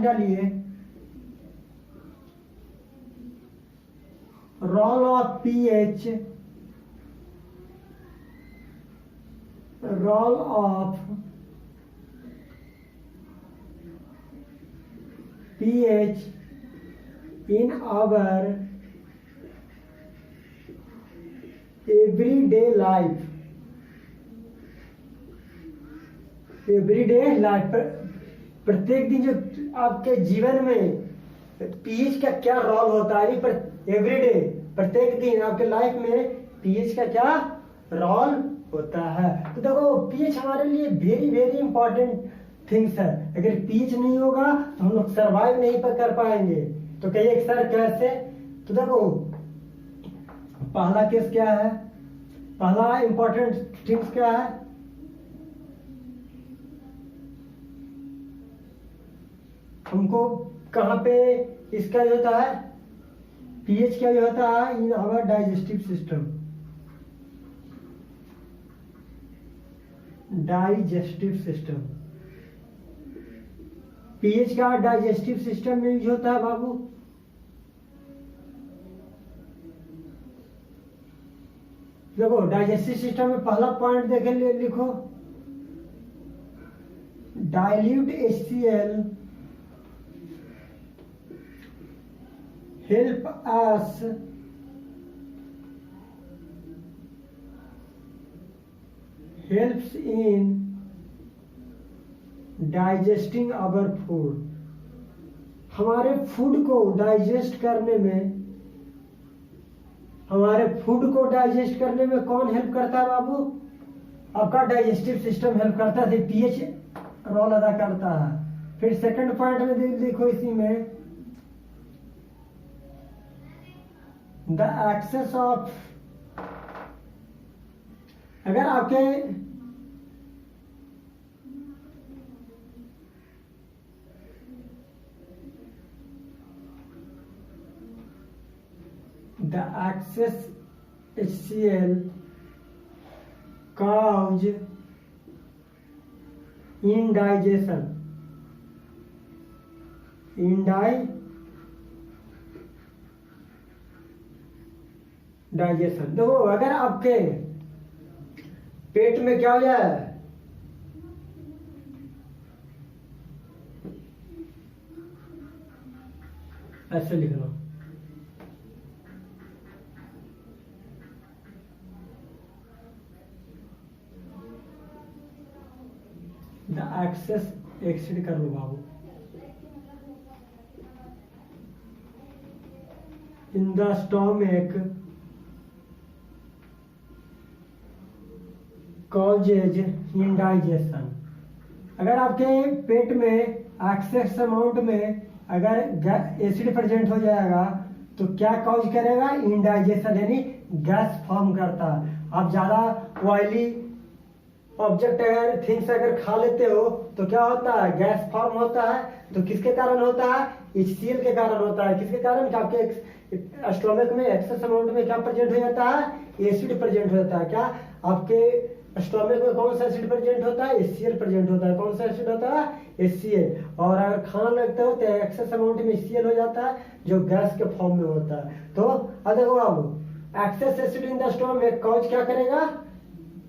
5 डालिए। Role of pH, role of pH in our everyday life, everyday life, प्रत्येक दिन जो आपके जीवन में पीएच का क्या रोल होता है, एवरीडे, प्रत्येक दिन आपके लाइफ में पीएच का क्या रोल होता है। तो देखो पीएच हमारे लिए वेरी वेरी इंपॉर्टेंट थिंग्स है। अगर पीएच नहीं होगा तो हम लोग सरवाइव नहीं कर पाएंगे। तो कहिए सर कैसे? तो देखो पहला केस क्या है, पहला इंपॉर्टेंट थिंग्स क्या है, हमको कहाँ पे इसका जो होता है पीएच क्या जो होता है in our digestive system, digestive system, pH का डाइजेस्टिव सिस्टम में यूज होता है बाबू। देखो डाइजेस्टिव सिस्टम में पहला पॉइंट देखे लिखो, dilute HCl help us helps in digesting our food, हमारे फूड को डाइजेस्ट करने में, हमारे फूड को डाइजेस्ट करने में कौन हेल्प करता है बाबू? आपका डाइजेस्टिव सिस्टम हेल्प करता है, पीएच रोल अदा करता है। फिर सेकंड पॉइंट में देखो इसी में, द एक्सेस ऑफ, अगर आपके the excess HCl cause indigestion, digestion. देखो अगर आपके पेट में क्या हो जाए, ऐसे लिख लो, द एक्सेस एक्सीड कर लो बाबू, in the stomach causes indigestion. अगर आपके पेट में एक्सेस अमाउंट में अगर एसिड प्रेजेंट हो जाएगा तो क्या कॉज करेगा? इंडाइजेशन, यानी गैस फॉर्म करता है। आप ज्यादा ऑयली ऑब्जेक्ट अगर थिंग्स अगर खा लेते हो तो क्या होता है? गैस फॉर्म होता है। तो किसके कारण होता है? HCl के कारण होता है। किसके कारण? कि आपके स्टोमक में एक्सेस अमाउंट में क्या प्रेजेंट हो जाता है? एसिड प्रेजेंट होता है। क्या आपके स्टोमक में कौन सा एसिड प्रेजेंट होता है? HCl प्रेजेंट होता है। कौन सा एसिड होता है? HCl। और अगर खाना लगता हो तो एक्सेस अमाउंट में HCl हो जाता है जो गैस के फॉर्म में होता है। तो अब देखो बाबू, excess acid in the stomach cause क्या करेगा?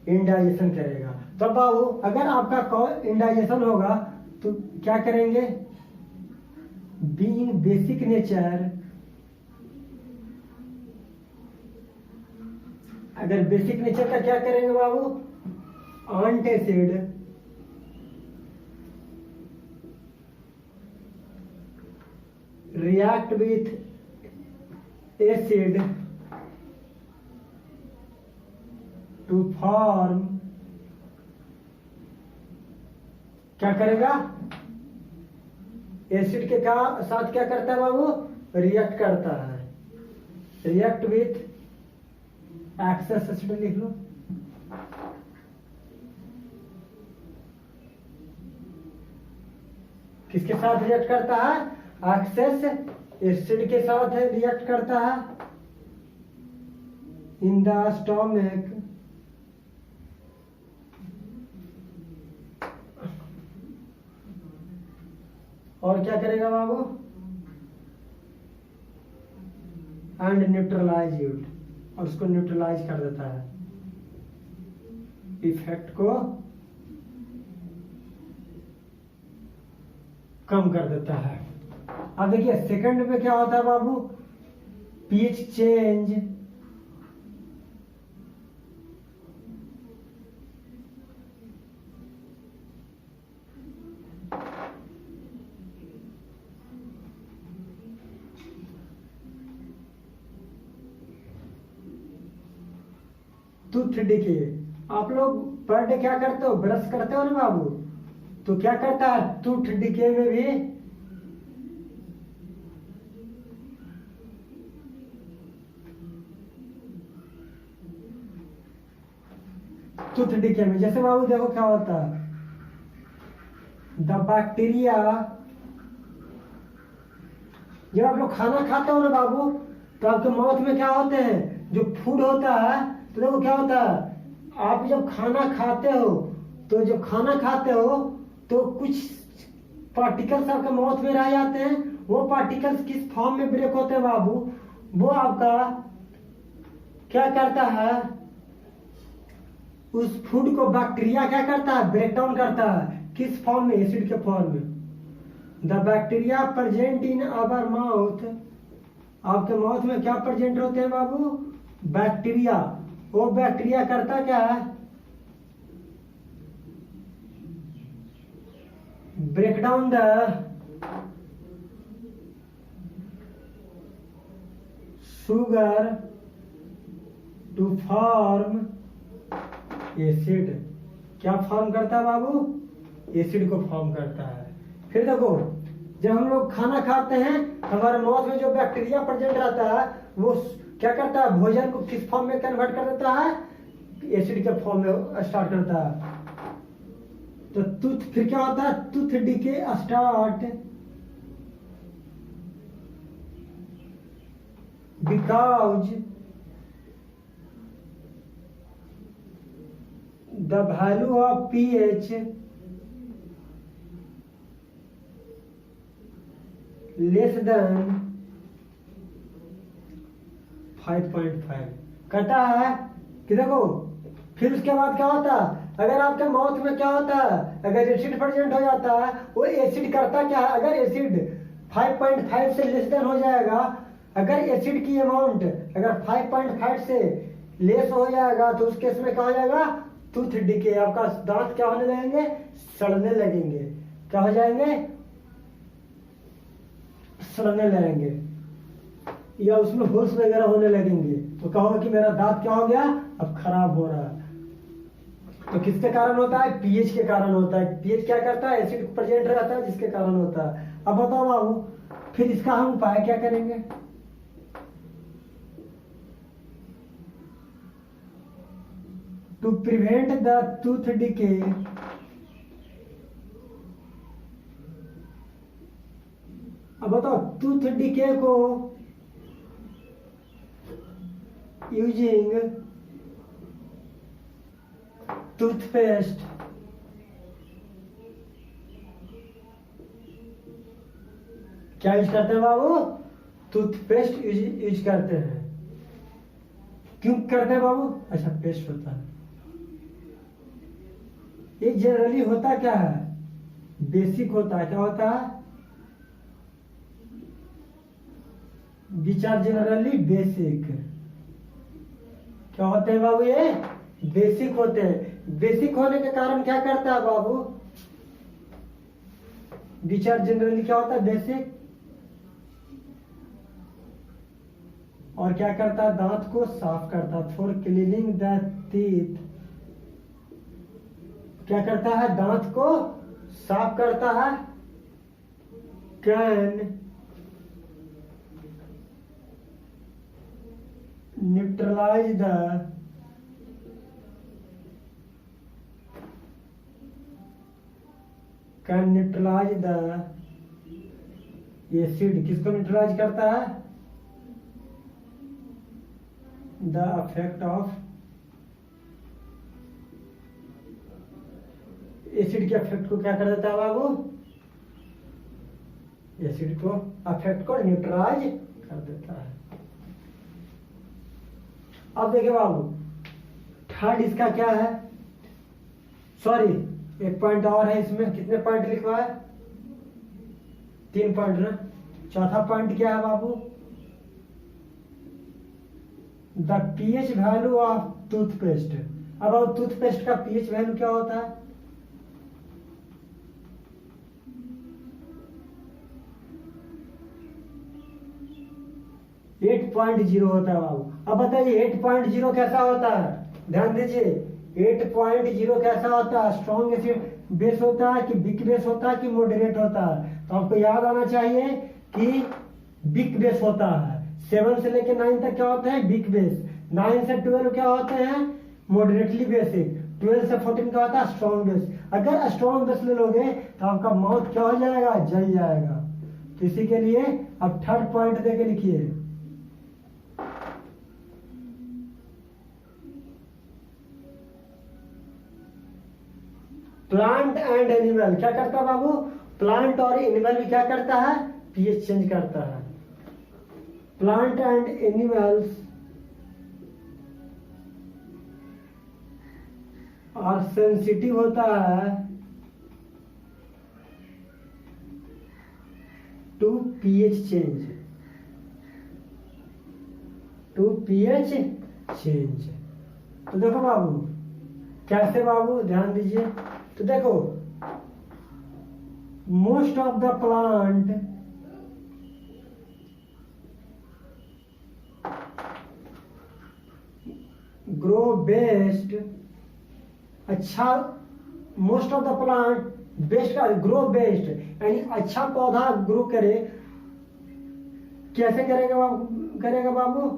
इंडाइजेशन करेगा। तो बाबू अगर आपका इंडाइजेशन होगा तो क्या करेंगे? बीइंग बेसिक नेचर, अगर बेसिक नेचर का क्या करेंगे बाबू? Antacid, react with acid to form, क्या करेगा? एसिड के साथ क्या करता है बाबू? रिएक्ट करता है। रिएक्ट विथ एक्सेस एसिड लिख लो। किसके साथ रिएक्ट करता है? एक्सेस एसिड के साथ रिएक्ट करता है इन द स्टोमक और क्या करेगा बाबू, एंड न्यूट्रलाइज इट, और उसको न्यूट्रलाइज कर देता है, इफेक्ट को कम कर देता है। अब देखिए सेकंड में क्या होता है बाबू, पीएच चेंज, टूथ डिके। आप लोग पर डे क्या करते हो, ब्रश करते हो ना बाबू, तो क्या करता है टूथ डिके में भी टूथ डिके में, जैसे बाबू देखो क्या होता है, द बैक्टीरिया, जब आप लोग खाना खाते हो ना बाबू, तो आपके माउथ में क्या होते हैं, जो फूड होता है, तो देखो क्या होता है, आप जब खाना खाते हो, तो जब खाना खाते हो तो कुछ पार्टिकल्स आपके माउथ में रह जाते हैं। वो पार्टिकल्स किस फॉर्म में ब्रेक होते हैं बाबू, वो आपका क्या करता है, उस फूड को बैक्टीरिया क्या करता है, ब्रेक डाउन करता है, किस फॉर्म में, एसिड के फॉर्म में। The bacteria present in our mouth, आपके माउथ में क्या प्रेजेंट होते हैं बाबू, बैक्टीरिया। वो बैक्टीरिया करता क्या है, break down the sugar to form acid. क्या फॉर्म करता है बाबू, एसिड को फॉर्म करता है। फिर देखो जब हम लोग खाना खाते हैं, हमारे माउथ में जो बैक्टीरिया प्रेजेंट रहता है, वो क्या करता है, भोजन को किस फॉर्म में कन्वर्ट कर देता है, एसिड के फॉर्म में स्टार्ट करता है। तो टूथ, फिर क्या होता है, tooth decay start because the value of pH less than 5.5 कहता है कि देखो, फिर उसके बाद क्या होता है, अगर आपके माउथ में क्या होता है, अगर एसिड प्रेजेंट हो जाता है, वो एसिड करता क्या है, अगर एसिड 5.5 से लेस देन हो जाएगा, अगर एसिड की अमाउंट अगर 5.5 से लेस हो जाएगा, तो उस केस में क्या हो जाएगा, टूथ डिके, आपका दांत क्या होने लगेंगे, सड़ने लगेंगे। क्या हो जाएंगे, सड़ने लगेंगे, या उसमें होल्स वगैरह होने लगेंगे। तो कहोगे कि मेरा दांत क्या हो गया, अब खराब हो रहा है। तो किसके कारण होता है, पीएच के कारण होता है। पीएच क्या करता है, एसिड प्रेजेंट रहता है, जिसके कारण होता है। अब बताओ बाबू, फिर इसका हम उपाय क्या करेंगे। To prevent the tooth decay, अब बताओ टूथ डिके को यूजिंग टूथपेस्ट, क्या यूज करते हैं बाबू, टूथपेस्ट यूज करते हैं। क्यों करते हैं बाबू, अच्छा पेस्ट होता है। ये जनरली होता क्या है, बेसिक होता है। क्या होता है, विच आर जनरली बेसिक। क्या होते हैं बाबू, ये बेसिक होते हैं। बेसिक होने के कारण क्या करता है बाबू, विच आर जनरली क्या होता है, बेसिक, और क्या करता है, दांत को साफ करता है। फॉर क्लीनिंग द टीथ, क्या करता है, दांत को साफ करता है। कैन न्यूट्रलाइज द एसिड, किसको न्यूट्रलाइज करता है, द इफेक्ट ऑफ एसिड के इफेक्ट को क्या कर देता है बाबू, एसिड को अफेक्ट को न्यूट्रलाइज कर देता है। अब देखिए बाबू, थर्ड इसका क्या है, सॉरी एक पॉइंट और है इसमें, कितने पॉइंट लिखवा है, 3 पॉइंट ना। चौथा पॉइंट क्या है बाबू, the pH value of toothpaste. अब टूथपेस्ट का पीएच वैल्यू क्या होता है, 8.0 होता है बाबू। अब बताइए 8.0 कैसा होता है, ध्यान दीजिए 8.0 कैसा होता है, स्ट्रॉन्ग एसिड बेस होता है कि वीक बेस होता है कि मॉडरेट होता है। तो आपको याद आना चाहिए कि वीक बेस होता है। 7 से लेकर 9 तक क्या होता है, वीक बेस। 9 से 12 क्या होते हैं, मॉडरेटली बेसिक। 12 से 14 क्या होता है, स्ट्रॉन्ग बेस। अगर स्ट्रॉन्ग बेस ले लोगे तो आपका माउथ क्या हो जाएगा, जल जाएगा। तो इसी के लिए अब थर्ड पॉइंट देके लिखिए, प्लांट एंड एनिमल क्या करता है बाबू, प्लांट और एनिमल भी क्या करता है, पीएच चेंज करता है। प्लांट एंड एनिमल्स और सेंसिटिव होता है to pH change, to pH change. तो देखो बाबू कैसे बाबू, ध्यान दीजिए। तो देखो most of the plant grow best, अच्छा most of the plant best का ग्रो बेस्ट यानी अच्छा पौधा ग्रो करे। कैसे करेगा बाबू,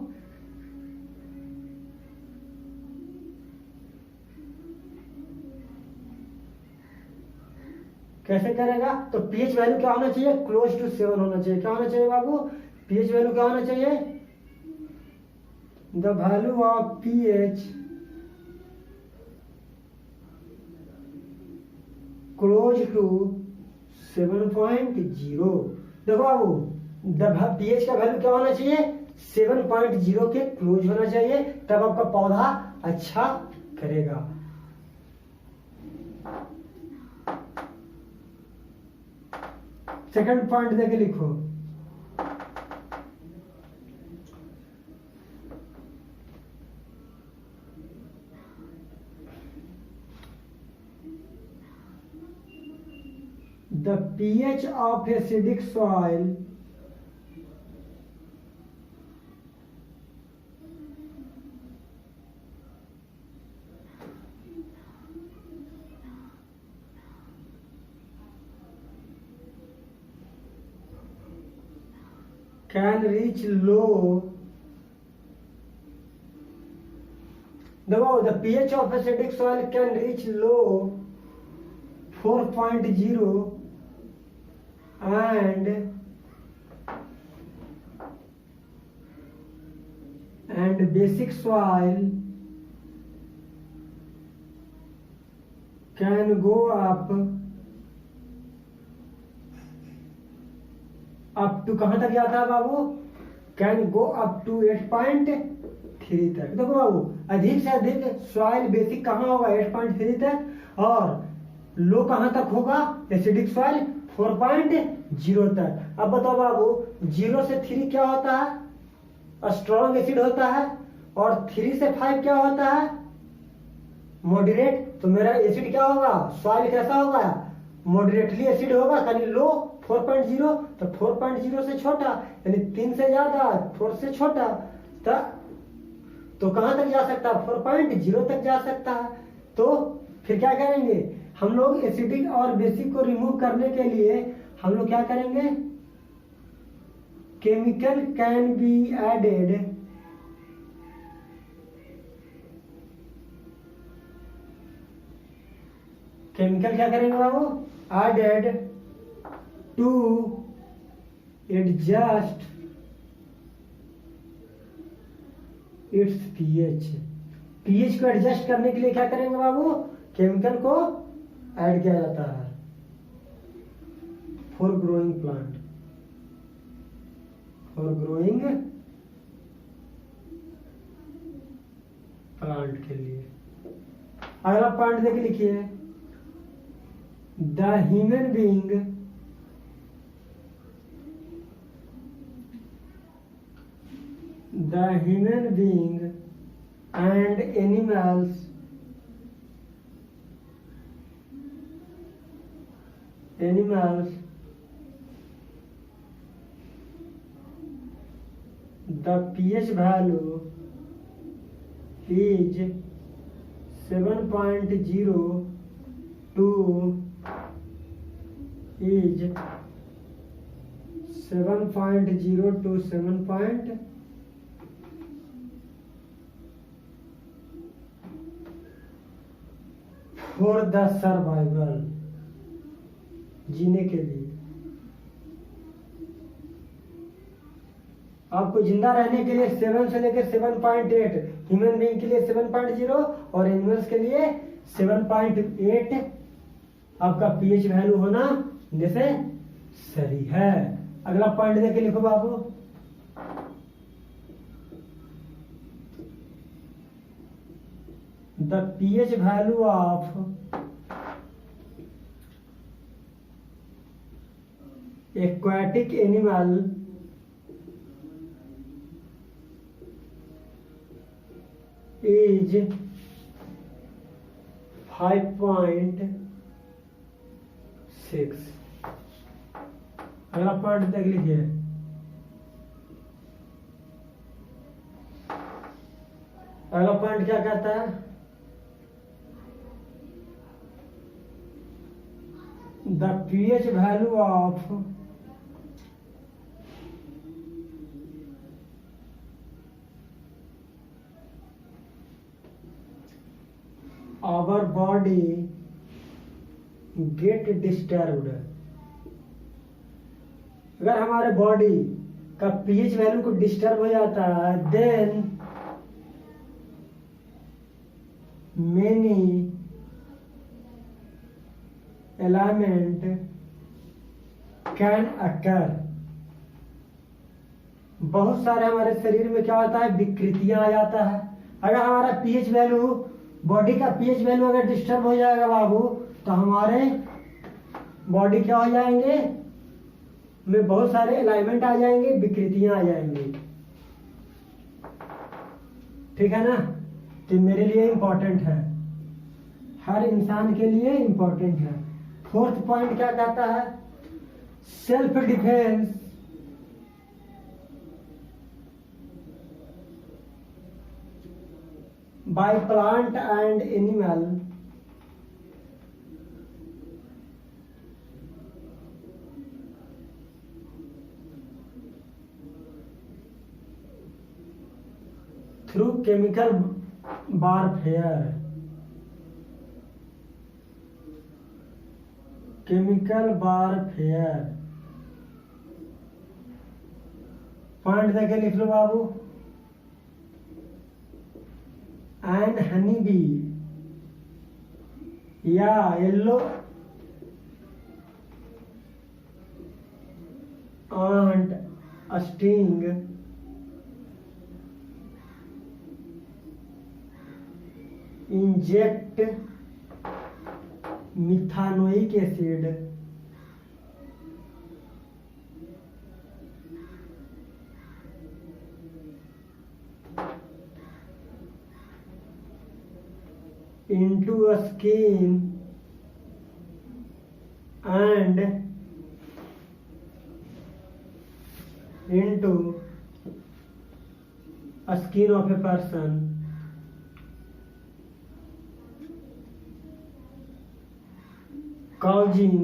कैसे करेगा, तो पीएच वैल्यू क्या होना चाहिए, क्लोज टू 7 होना चाहिए। क्या होना चाहिए बाबू, पीएच वैल्यू क्या होना चाहिए, the value of pH close to 7.0। देखो बाबू पीएच का वैल्यू क्या होना चाहिए, 7.0 के क्लोज होना चाहिए, तब आपका पौधा अच्छा करेगा। सेकंड पॉइंट देके लिखो, the pH of acidic soil can reach low, the pH of acidic soil can reach low 4.0 and basic soil can go up to कहां तक जाता है बाबू, कैन गो अप टू 8.3 तक। देखो बाबू अधिक से अधिक सॉइल बेसिक कहां होगा, 8.3 तक, और लो कहां तक होगा, एसिडिक सॉइल 4.0 तक। अब बताओ बाबू 0 से 3 क्या होता है, स्ट्रॉन्ग एसिड होता है, और 3 से 5 क्या होता है, मॉडरेट। तो मेरा एसिड क्या होगा, सॉइल कैसा होगा, मॉडरेटली एसिड होगा, यानी लो 4.0, तो 4.0 से छोटा यानी 3 से ज्यादा, 4 से छोटा, तो कहां तक जा सकता है, 4.0 तक जा सकता है। तो फिर क्या करेंगे हम लोग, एसिडिक और बेसिक को रिमूव करने के लिए हम लोग क्या करेंगे, chemical can be added chemical क्या करेंगे बाबू, added to adjust its pH. PH को एडजस्ट करने के लिए क्या करेंगे बाबू, केमिकल को ऐड किया जाता है for growing plant. For growing plant के लिए। अगला पॉइंट देख लिखिए, the human being and animals the pH value is 7.0 to 7.0 for the survival, जीने के लिए। आपको जिंदा रहने के लिए 7 से लेकर 7.8, ह्यूमन बीइंग के लिए 7.0 और एनिमल्स के लिए 7.8 आपका पीएच वैल्यू होना नेसेसरी है। अगला पॉइंट देके लिखो बाबू, the pH value of aquatic animal is 5.6। अगला पॉइंट देख लीजिए, अगला पॉइंट क्या कहता है, the pH value of our body get disturbed। अगर हमारे बॉडी का पीएच वैल्यू को डिस्टर्ब हो जाता है, then many element can occur. बहुत सारे हमारे शरीर में क्या होता है, विकृतियां आ जाता है। अगर हमारा पीएच वैल्यू, बॉडी का पीएच वैल्यू अगर डिस्टर्ब हो जाएगा बाबू, तो हमारे बॉडी क्या हो जाएंगे, में बहुत सारे अलाइनमेंट आ जाएंगे, विकृतियां आ जाएंगी। ठीक है ना, तो मेरे लिए इंपॉर्टेंट है, हर इंसान के लिए इंपॉर्टेंट है। फोर्थ पॉइंट क्या कहता है, self defense by plant and animal through chemical warfare। Point देके लिख लो बाबू, एंड हनी बी या yellow ant sting inject methanoic acid into a skin and into a skin of a person causing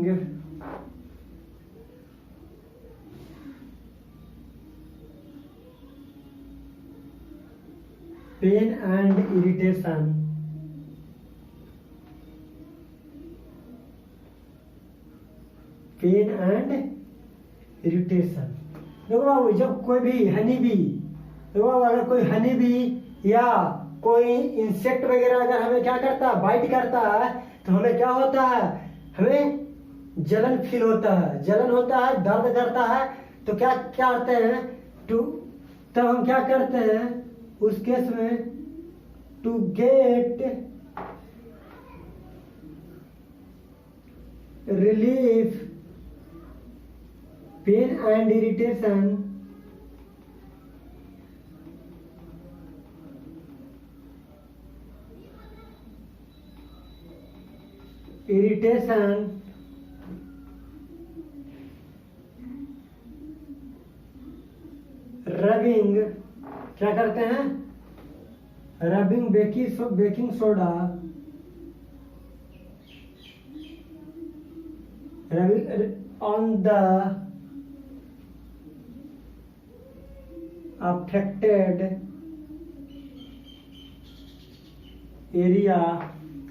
pain and irritation। Pain and irritation. देखो बाबू, जब कोई भी हनी बी, देखो बाबू, अगर कोई हनी बी या कोई इंसेक्ट वगैरह अगर हमें क्या करता है, बाइट करता है, तो हमें क्या होता है, हमें जलन फील होता है, जलन होता है, दर्द करता है। तो क्या क्या करते हैं, टू, तब हम क्या करते हैं उस केस में, to get relief pain and irritation rubbing, क्या करते हैं, rubbing baking soda, on the affected area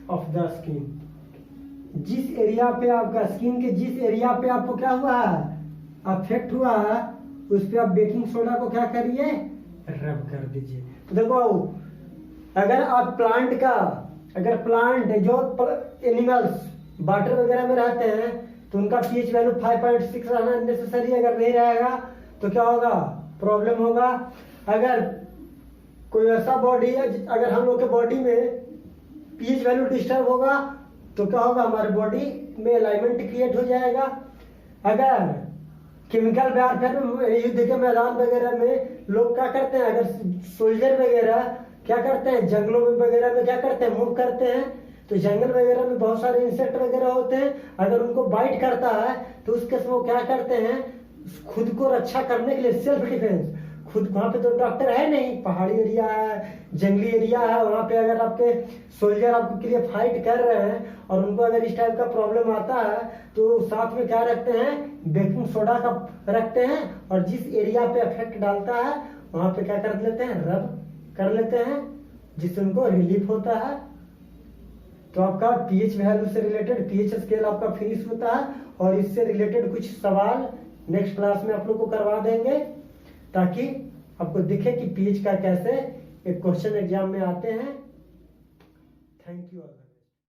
of the skin, जिस एरिया पे आपका स्किन के जिस एरिया पे आपको क्या हुआ है, अफेक्ट हुआ है, उस पे आप बेकिंग सोडा को क्या करिए, रब कर दीजिए। तो देखो अगर आप अगर प्लांट जो एनिमल्स वाटर वगैरह में रहते हैं तो उनका पीएच वैल्यू 5.6 रहना नेसेसरी, अगर नहीं रहेगा तो क्या होगा, प्रॉब्लम होगा। अगर कोई ऐसा बॉडी है, अगर हम लोग के बॉडी में पीएच वैल्यू डिस्टर्ब होगा तो क्या होगा, हमारे बॉडी में अलाइनमेंट क्रिएट हो जाएगा। अगर केमिकल वॉरफेयर में, युद्ध के मैदान वगैरह में लोग क्या करते हैं, अगर सोल्जर वगैरह क्या करते हैं, जंगलों में वगैरह में क्या करते हैं, मूव करते हैं, तो जंगल वगैरह में बहुत सारे इंसेक्ट वगैरह होते हैं, अगर उनको बाइट करता है तो उस केस में वो क्या करते हैं, खुद को रक्षा करने के लिए, सेल्फ डिफेंस, खुद, वहां पे तो डॉक्टर है नहीं, पहाड़ी एरिया है, जंगली एरिया है, वहां पे अगर आपके सोल्जर आपके लिए फाइट कर रहे हैं और उनको अगर इस टाइप का प्रॉब्लम आता है तो साथ में क्या रखते हैं, बेकिंग सोडा का रखते हैं, और जिस एरिया पे इफेक्ट डालता है वहां पे क्या कर लेते हैं, रब कर लेते हैं, जिससे उनको रिलीफ होता है। तो आपका पीएच वैल्यू से रिलेटेड पीएच स्केल आपका फिनिश होता है, और इससे रिलेटेड कुछ सवाल नेक्स्ट क्लास में आप लोग को करवा देंगे, ताकि आपको दिखे कि पीएच का कैसे एक क्वेश्चन एग्जाम में आते हैं। Thank you.